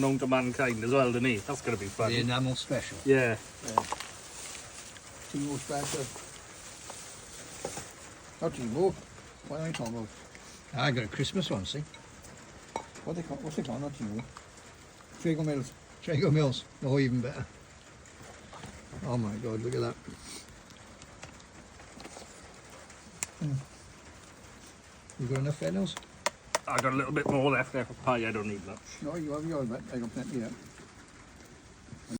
known to mankind as well, didn't he? That's going to be fun. The enamel special. Yeah. Timo special. Not Timo. What am I talking about? I got a Christmas one, see? What's it called? Not Timo. Trago Mills. Trago Mills. Oh, even better. Oh my God, look at that. You got enough fennels? I got a little bit more left there for pie. I don't need that. No, you have yours, but I got plenty there.